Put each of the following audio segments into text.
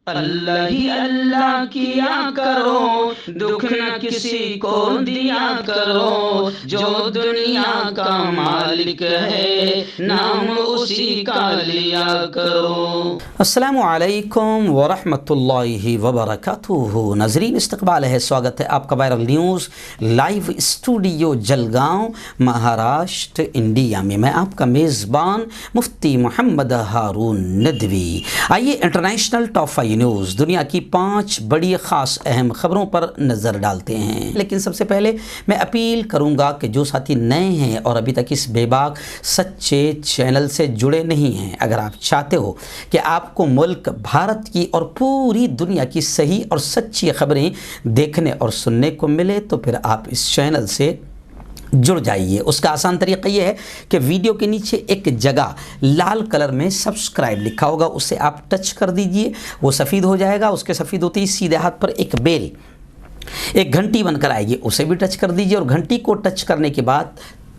اللہ ہی اللہ کیا کرو، دکھ نہ کسی کو دیا کرو، جو دنیا کا مالک ہے نام اسی کا لیا کرو۔ السلام علیکم ورحمۃ اللہ وبرکاتہ۔ ناظرین استقبال ہے، سواگت ہے آپ کا viral news live studio Jalgaon Maharashtra India میں۔ میں آپ کا میزبان مفتی محمد ہارون ندوی۔ آئیے انٹرنیشنل ٹاپ 5 نیوز دنیا کی 5 بڑی خاص اہم خبروں پر نظر ڈالتے ہیں، لیکن سب سے پہلے میں اپیل کروں گا کہ جو ساتھی نئے ہیں اور ابھی تک اس بے باک سچے چینل سے جڑے نہیں ہیں، اگر آپ چاہتے ہو کہ آپ کو ملک بھارت کی اور پوری دنیا کی صحیح اور سچی خبریں دیکھنے اور سننے کو ملے تو پھر آپ اس چینل سے جڑ جائیے۔ اس کا آسان طریقہ یہ ہے کہ ویڈیو کے نیچے ایک جگہ لال کلر میں سبسکرائب لکھا ہوگا، اسے آپ ٹچ کر دیجئے، وہ سفید ہو جائے گا۔ اس کے سفید ہوتے ہی سیدھے ہاتھ پر ایک بیل، ایک گھنٹی بن کر آئے گی، اسے بھی ٹچ کر دیجئے، اور گھنٹی کو ٹچ کرنے کے بعد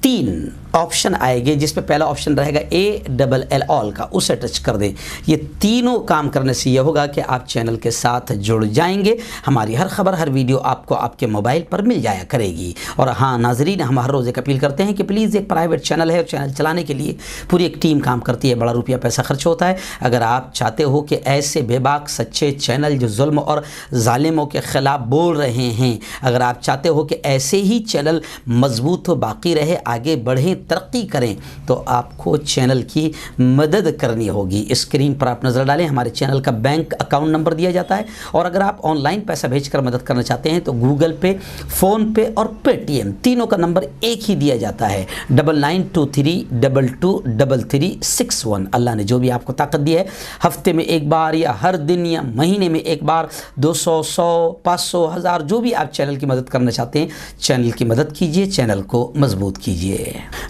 3 آپشن آئے گے، جس پہ پہلا آپشن رہے گا ALL آل کا، اسے ٹچ کر دیں۔ یہ تینوں کام کرنے سے یہ ہوگا کہ آپ چینل کے ساتھ جڑ جائیں گے، ہماری ہر خبر ہر ویڈیو آپ کو آپ کے موبائل پر مل جایا کرے گی۔ اور ہاں ناظرین، ہم ہر روز ایک اپیل کرتے ہیں کہ پلیز، ایک پرائیویٹ چینل ہے اور چینل چلانے کے لیے پوری ایک ٹیم کام کرتی ہے، بڑا روپیہ پیسہ خرچ ہوتا ہے۔ اگر آپ چاہتے ہو کہ ایسے بے باک سچے چینل جو ظلم اور ظالموں کے خلاف بول رہے ہیں، اگر آپ چاہتے ہو کہ ایسے ہی چینل مضبوط و باقی رہے، آگے بڑھیں، ترقی کریں، تو آپ کو چینل کی مدد کرنی ہوگی۔ اسکرین پر آپ نظر ڈالیں، ہمارے چینل کا بینک اکاؤنٹ نمبر دیا جاتا ہے، اور اگر آپ آن لائن پیسہ بھیج کر مدد کرنا چاہتے ہیں تو گوگل پے، فون پے اور پے ٹی ایم تینوں کا نمبر ایک ہی دیا جاتا ہے، 9923223361۔ اللہ نے جو بھی آپ کو طاقت دی ہے، ہفتے میں ایک بار یا ہر دن یا مہینے میں ایک بار 200، 100، 500، 1000 جو بھی آپ چینل کی مدد کرنا چاہتے ہیں، چینل کی مدد کیجئے، چینل کو مضبوط کیجئے۔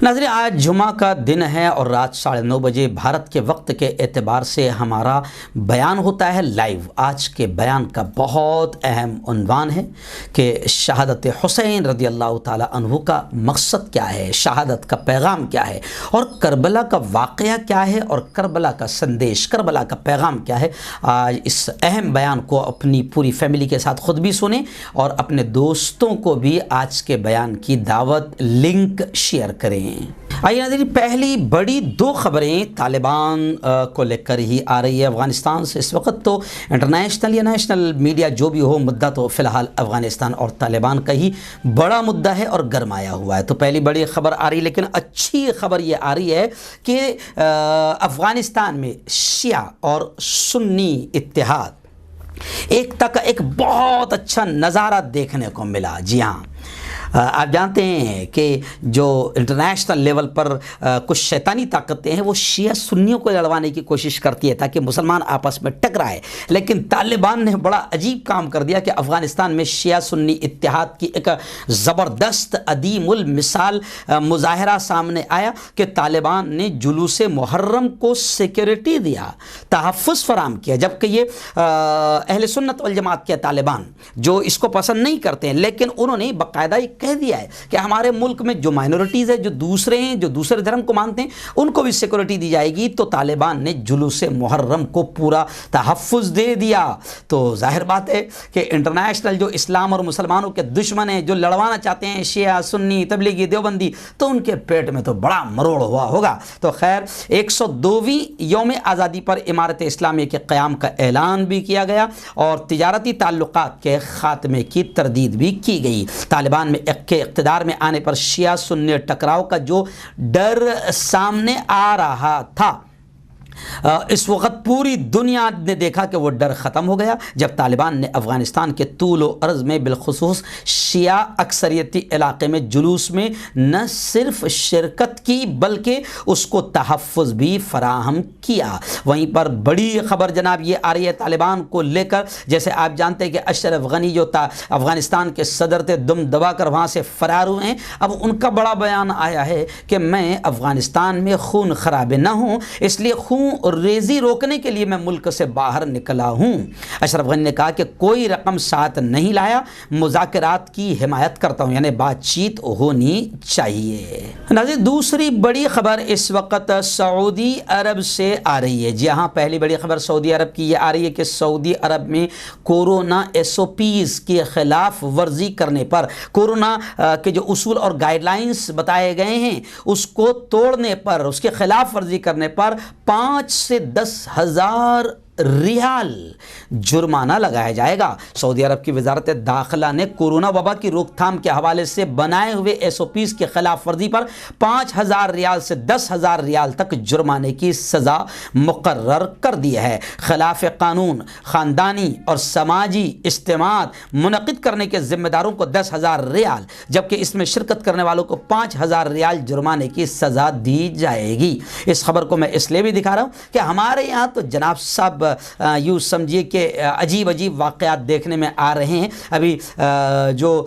ناظرین، آج جمعہ کا دن ہے اور رات 9:30 بجے بھارت کے وقت کے اعتبار سے ہمارا بیان ہوتا ہے لائیو۔ آج کے بیان کا بہت اہم عنوان ہے کہ شہادت حسین رضی اللہ تعالی عنہ کا مقصد کیا ہے، شہادت کا پیغام کیا ہے، اور کربلا کا واقعہ کیا ہے، اور کربلا کا سندیش، کربلا کا پیغام کیا ہے۔ آج اس اہم بیان کو اپنی پوری فیملی کے ساتھ خود بھی سنیں اور اپنے دوستوں کو بھی آج کے بیان کی دعوت لنک شیئر کریں۔ آئیے ناظرین، پہلی بڑی 2 خبریں طالبان کو لے کر ہی آ رہی ہے افغانستان سے۔ اس وقت تو انٹرنیشنل یا نیشنل میڈیا جو بھی ہو، مدعا تو فی الحال افغانستان اور طالبان کا ہی بڑا مدعا ہے اور گرمایا ہوا ہے۔ تو پہلی بڑی خبر آ رہی، لیکن اچھی خبر یہ آ رہی ہے کہ افغانستان میں شیعہ اور سنی اتحاد ایکتا کا ایک بہت اچھا نظارہ دیکھنے کو ملا۔ جی ہاں، آپ جانتے ہیں کہ جو انٹرنیشنل لیول پر کچھ شیطانی طاقتیں ہیں، وہ شیعہ سنیوں کو لڑوانے کی کوشش کرتی ہے تاکہ مسلمان آپس میں ٹکرائے، لیکن طالبان نے بڑا عجیب کام کر دیا کہ افغانستان میں شیعہ سنی اتحاد کی ایک زبردست عدیم المثال مظاہرہ سامنے آیا کہ طالبان نے جلوس محرم کو سیکیورٹی دیا، تحفظ فراہم کیا، جبکہ یہ اہل سنت والجماعت کے طالبان جو اس کو پسند نہیں کرتے ہیں، لیکن انہوں نے باقاعدہ کہہ دیا ہے کہ ہمارے ملک میں جو مائنورٹیز ہیں، جو دوسرے ہیں، جو دوسرے دھرم کو مانتے ہیں، ان کو بھی سیکورٹی دی جائے گی۔ تو طالبان نے جلوس محرم کو پورا تحفظ دے دیا۔ تو ظاہر بات ہے کہ انٹرنیشنل جو اسلام اور مسلمانوں کے دشمن ہیں، جو لڑوانا چاہتے ہیں شیعہ سنی تبلیغی دیوبندی، تو ان کے پیٹ میں تو بڑا مروڑ ہوا ہوگا۔ تو خیر، 102ویں یوم آزادی پر امارت اسلامیہ کے قیام کا اعلان بھی کیا گیا اور تجارتی تعلقات کے خاتمے کی تردید بھی کی گئی۔ طالبان میں کے اقتدار میں آنے پر شیعہ سنی ٹکراؤ کا جو ڈر سامنے آ رہا تھا، اس وقت پوری دنیا نے دیکھا کہ وہ ڈر ختم ہو گیا جب طالبان نے افغانستان کے طول و عرض میں بالخصوص شیعہ اکثریتی علاقے میں جلوس میں نہ صرف شرکت کی بلکہ اس کو تحفظ بھی فراہم کیا۔ وہیں پر بڑی خبر جناب یہ آ رہی ہے طالبان کو لے کر، جیسے آپ جانتے ہیں کہ اشرف غنی جو افغانستان کے صدر تھے، دم دبا کر وہاں سے فرار ہوئے ہیں۔ اب ان کا بڑا بیان آیا ہے کہ میں افغانستان میں خون خرابے نہ ہوں، اس لیے خون ریزی روکنے کے لیے میں ملک سے باہر نکلا ہوں۔ اشرف غنی نے کہا کہ کوئی رقم ساتھ نہیں لایا، مذاکرات کی حمایت کرتا ہوں، یعنی بات چیت ہونی چاہیے۔ ناظرین دوسری بڑی خبر اس وقت سعودی عرب سے آ رہی ہے۔ جی ہاں، پہلی بڑی خبر سعودی عرب کی یہ آ رہی ہے کہ سعودی عرب میں کورونا SOPs کی خلاف ورزی کرنے پر، کورونا کے جو اصول اور گائیڈ لائنز بتائے گئے ہیں اس کو توڑنے پر، اس کے خلاف ورزی کرنے پر 5 سے 10,000 ریال جرمانہ لگایا جائے گا۔ سعودی عرب کی وزارت داخلہ نے کورونا وبا کی روک تھام کے حوالے سے بنائے ہوئے SOPs کی خلاف ورزی پر 5,000 ریال سے 10,000 ریال تک جرمانے کی سزا مقرر کر دی ہے۔ خلاف قانون خاندانی اور سماجی اجتماعات منعقد کرنے کے ذمہ داروں کو 10,000 ریال، جبکہ اس میں شرکت کرنے والوں کو 5,000 ریال جرمانے کی سزا دی جائے گی۔ اس خبر کو میں اس لیے بھی دکھا رہا ہوں کہ ہمارے یہاں تو جناب صاحب یوں سمجھیے کہ عجیب واقعات دیکھنے میں آ رہے ہیں۔ ابھی جو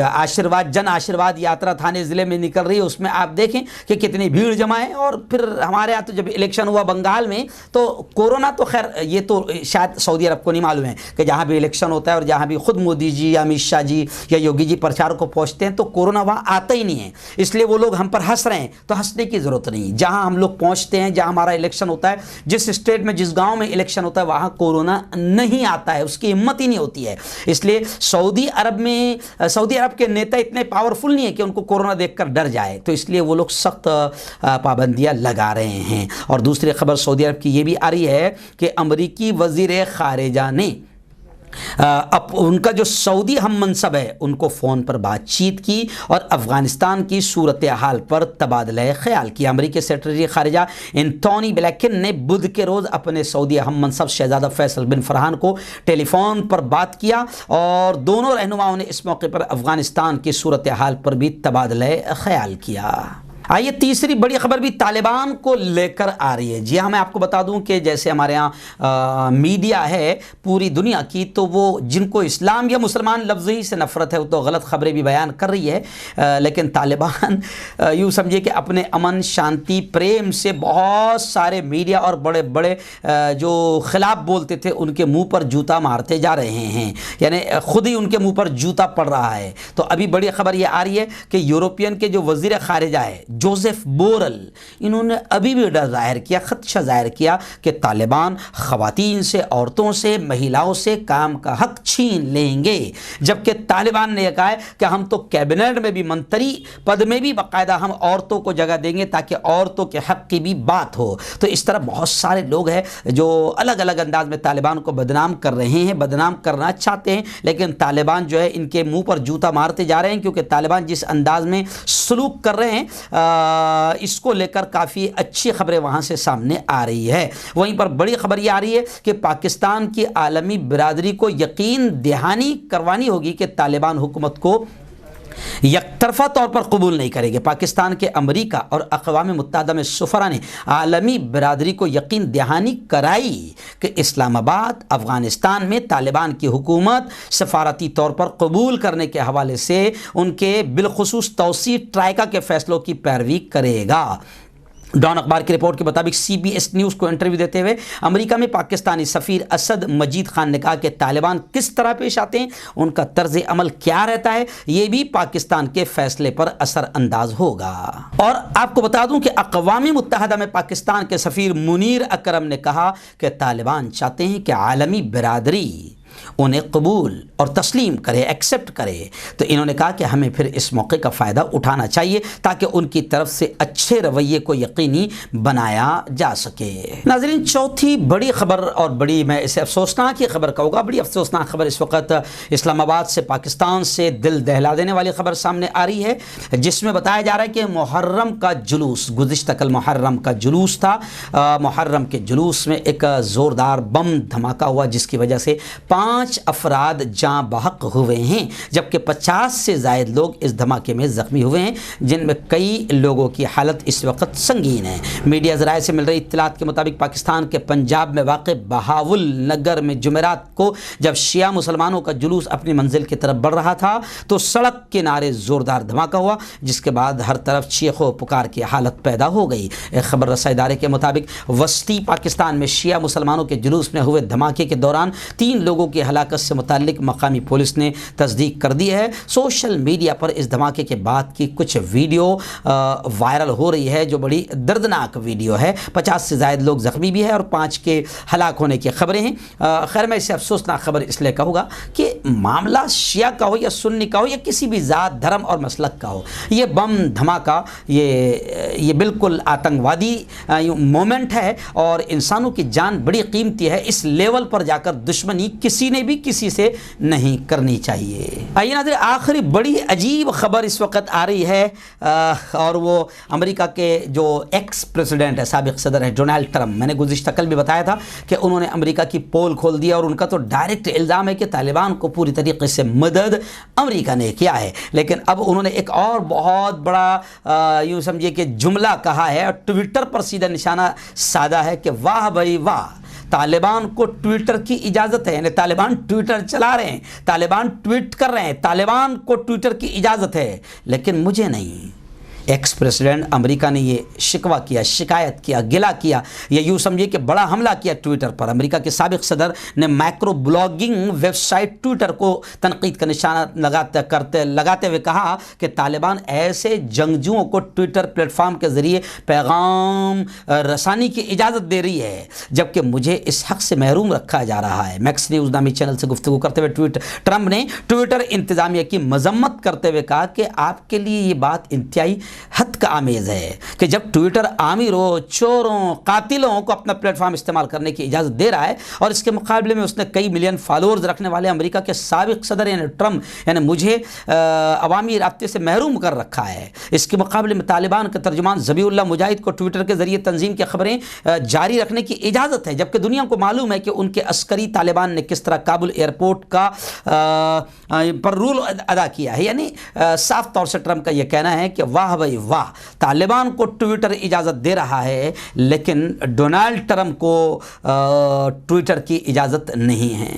آشرواد جن آشرواد یاترا تھانے ضلع میں نکل رہی ہے، اس میں آپ دیکھیں کہ کتنی بھیڑ جمع ہے۔ اور پھر ہمارے یہاں تو جب الیکشن ہوا بنگال میں تو کورونا تو خیر یہ تو شاید سعودی عرب کو نہیں معلوم ہے کہ جہاں بھی الیکشن ہوتا ہے اور جہاں بھی خود مودی جی یا امت شاہ جی یا یوگی جی پرچار کو پہنچتے ہیں تو کورونا وہاں آتا ہی نہیں ہے، اس لیے وہ لوگ ہم پر ہنس رہے ہیں۔ تو ہنسنے کی ضرورت نہیں، جہاں ہم لوگ پہنچتے ہیں، جہاں ہمارا الیکشن ہوتا ہے، جس اسٹیٹ میں جس گاؤں میں الیکشن ہوتا ہے وہاں کورونا نہیں آتا ہے، اس کی ہمت ہی نہیں ہوتی ہے۔ اس لیے سعودی عرب کے نیتا اتنے پاورفل نہیں ہے کہ ان کو کورونا دیکھ کر ڈر جائے، تو اس لیے وہ لوگ سخت پابندیاں لگا رہے ہیں۔ اور دوسری خبر سعودی عرب کی یہ بھی آ رہی ہے کہ امریکی وزیر خارجہ نے ان کا جو سعودی ہم منصب ہے ان کو فون پر بات چیت کی اور افغانستان کی صورتحال پر تبادلہ خیال کیا۔ امریکی سیکرٹری خارجہ اینتھونی بلنکن نے بدھ کے روز اپنے سعودی ہم منصب شہزادہ فیصل بن فرحان کو ٹیلی فون پر بات کیا اور دونوں رہنماؤں نے اس موقع پر افغانستان کی صورتحال پر بھی تبادلہ خیال کیا۔ آئیے تیسری بڑی خبر بھی طالبان کو لے کر آ رہی ہے۔ جی ہاں، میں آپ کو بتا دوں کہ جیسے ہمارے ہاں میڈیا ہے پوری دنیا کی، تو وہ جن کو اسلام یا مسلمان لفظ ہی سے نفرت ہے وہ تو غلط خبریں بھی بیان کر رہی ہے، لیکن طالبان یوں سمجھے کہ اپنے امن شانتی پریم سے بہت سارے میڈیا اور بڑے بڑے جو خلاف بولتے تھے ان کے منہ پر جوتا مارتے جا رہے ہیں، یعنی خود ہی ان کے منہ پر جوتا پڑ رہا ہے۔ تو ابھی بڑی خبر یہ آ رہی ہے کہ یورپین کے جو وزیر خارجہ ہے جوزف بورل، انہوں نے ابھی بھی ڈر ظاہر کیا، خدشہ ظاہر کیا کہ طالبان خواتین سے، عورتوں سے، مہیلاؤں سے کام کا حق چھین لیں گے، جبکہ طالبان نے یہ کہا ہے کہ ہم تو کیبنٹ میں بھی منتری پد میں بھی باقاعدہ ہم عورتوں کو جگہ دیں گے تاکہ عورتوں کے حق کی بھی بات ہو۔ تو اس طرح بہت سارے لوگ ہیں جو الگ الگ انداز میں طالبان کو بدنام کر رہے ہیں، بدنام کرنا چاہتے ہیں، لیکن طالبان جو ہے ان کے منہ پر جوتا مارتے جا رہے ہیں، کیونکہ طالبان جس انداز میں سلوک کر رہے ہیں اس کو لے کر کافی اچھی خبریں وہاں سے سامنے آ رہی ہے۔ وہیں پر بڑی خبر یہ آ رہی ہے کہ پاکستان کی عالمی برادری کو یقین دہانی کروانی ہوگی کہ طالبان حکومت کو یک طرفہ طور پر قبول نہیں کرے گے۔ پاکستان کے امریکہ اور اقوام متحدہ میں سفراء نے عالمی برادری کو یقین دہانی کرائی کہ اسلام آباد افغانستان میں طالبان کی حکومت سفارتی طور پر قبول کرنے کے حوالے سے ان کے بالخصوص توسیع ٹرائیکا کے فیصلوں کی پیروی کرے گا۔ ڈان اخبار کی رپورٹ کے مطابق CBS نیوز کو انٹرویو دیتے ہوئے امریکہ میں پاکستانی سفیر اسد مجید خان نے کہا کہ طالبان کس طرح پیش آتے ہیں، ان کا طرز عمل کیا رہتا ہے، یہ بھی پاکستان کے فیصلے پر اثر انداز ہوگا۔ اور آپ کو بتا دوں کہ اقوام متحدہ میں پاکستان کے سفیر منیر اکرم نے کہا کہ طالبان چاہتے ہیں کہ عالمی برادری انہیں قبول اور تسلیم کرے، ایکسیپٹ کرے، تو انہوں نے کہا کہ ہمیں پھر اس موقع کا فائدہ اٹھانا چاہیے تاکہ ان کی طرف سے اچھے رویے کو یقینی بنایا جا سکے۔ ناظرین چوتھی بڑی خبر، اور بڑی میں اسے افسوسناک کی خبر کہوں گا، بڑی افسوسناک خبر اس وقت اسلام آباد سے پاکستان سے دل دہلا دینے والی خبر سامنے آ رہی ہے، جس میں بتایا جا رہا ہے کہ محرم کا جلوس، گزشتہ کل محرم کا جلوس تھا، محرم کے جلوس میں ایک زوردار بم دھماکہ ہوا جس کی وجہ سے 5 5 افراد جاں بحق ہوئے ہیں جبکہ 50 سے زائد لوگ اس دھماکے میں زخمی ہوئے ہیں، جن میں کئی لوگوں کی حالت اس وقت سنگین ہے۔ میڈیا ذرائع سے مل رہی اطلاعات کے مطابق پاکستان کے پنجاب میں واقع بہاول نگر میں جمعرات کو جب شیعہ مسلمانوں کا جلوس اپنی منزل کی طرف بڑھ رہا تھا تو سڑک کنارے زوردار دھماکہ ہوا، جس کے بعد ہر طرف چیخ و پکار کی حالت پیدا ہو گئی۔ ایک خبر رساں ادارے کے مطابق وسطی پاکستان میں شیعہ مسلمانوں کے جلوس میں ہوئے دھماکے کے دوران 3 لوگوں کی ہلاکت سے متعلق مقامی پولیس نے تصدیق کر دی ہے۔ سوشل میڈیا پر اس دھماکے کے بعد کی کچھ ویڈیو وائرل ہو رہی ہے جو بڑی دردناک ویڈیو ہے۔ 50 سے زائد لوگ زخمی بھی ہیں اور 5 کے ہلاک ہونے کی خبریں ہیں۔ خیر میں اسے افسوسناک خبر اس لیے کہوں گا کہ معاملہ شیعہ کا ہو یا سنی کا ہو یا کسی بھی ذات دھرم اور مسلک کا ہو، یہ بم دھماکہ یہ بالکل آتنکوادی مومنٹ ہے اور انسانوں کی جان بڑی قیمتی ہے۔ اس لیول پر جا کر دشمنی کسی نے بھی کسی سے نہیں کرنی چاہیے۔ آئیے ناظرین، آخری بڑی عجیب خبر اس وقت آ رہی ہے اور وہ امریکہ کے جو ایکس پریزیڈنٹ ہے، سابق صدر ہے ڈونلڈ ٹرمپ۔ میں نے گزشتہ کل بھی بتایا تھا کہ انہوں نے امریکہ کی پول کھول دیا اور ان کا تو ڈائریکٹ الزام ہے کہ طالبان کو پوری طریقے سے مدد امریکہ نے کیا ہے، لیکن اب انہوں نے ایک اور بہت بڑا یوں سمجھیے کہ جملہ کہا ہے اور ٹویٹر پر سیدھا نشانہ سادھا ہے کہ واہ بھائی واہ، طالبان کو ٹویٹر کی اجازت ہے، یعنی طالبان ٹویٹر چلا رہے ہیں، طالبان ٹویٹ کر رہے ہیں، طالبان کو ٹویٹر کی اجازت ہے لیکن مجھے نہیں۔ ایکس پریزیڈنٹ امریکہ نے یہ شکوہ کیا، شکایت کیا، گلہ کیا، یا یوں سمجھیے کہ بڑا حملہ کیا ٹویٹر پر۔ امریکہ کے سابق صدر نے microblogging website Twitter کو تنقید کا نشانہ لگاتے ہوئے کہا کہ طالبان ایسے جنگجوؤں کو ٹویٹر پلیٹ فارم کے ذریعے پیغام رسانی کی اجازت دے رہی ہے جبکہ مجھے اس حق سے محروم رکھا جا رہا ہے۔ میکس نیوز نامی چینل سے گفتگو کرتے ہوئے ٹرمپ نے ٹویٹر انتظامیہ کی مذمت کرتے ہوئے کہا کہ آپ کے لیے یہ بات انتہائی حد کا آمیز ہے کہ جب ٹویٹر آمیروں، چوروں، قاتلوں کو اپنا پلیٹ فارم استعمال کرنے کی اجازت دے رہا ہے اور اس کے مقابلے میں اس نے کئی ملین فالوورز رکھنے والے امریکہ کے سابق صدر یعنی ٹرمپ یعنی مجھے عوامی رابطے سے محروم کر رکھا ہے۔ اس کے مقابلے میں طالبان کے ترجمان ذبیح اللہ مجاہد کو ٹویٹر کے ذریعے تنظیم کی خبریں جاری رکھنے کی اجازت ہے جبکہ دنیا کو معلوم ہے کہ ان کے عسکری طالبان نے کس طرح کابل ایئرپورٹ کا پر رول ادا کیا ہے۔ یعنی صاف طور سے ٹرمپ کا یہ کہنا ہے کہ واہ بھائی واہ، طالبان کو ٹویٹر اجازت دے رہا ہے لیکن ڈونلڈ ٹرمپ کو ٹویٹر کی اجازت نہیں ہے۔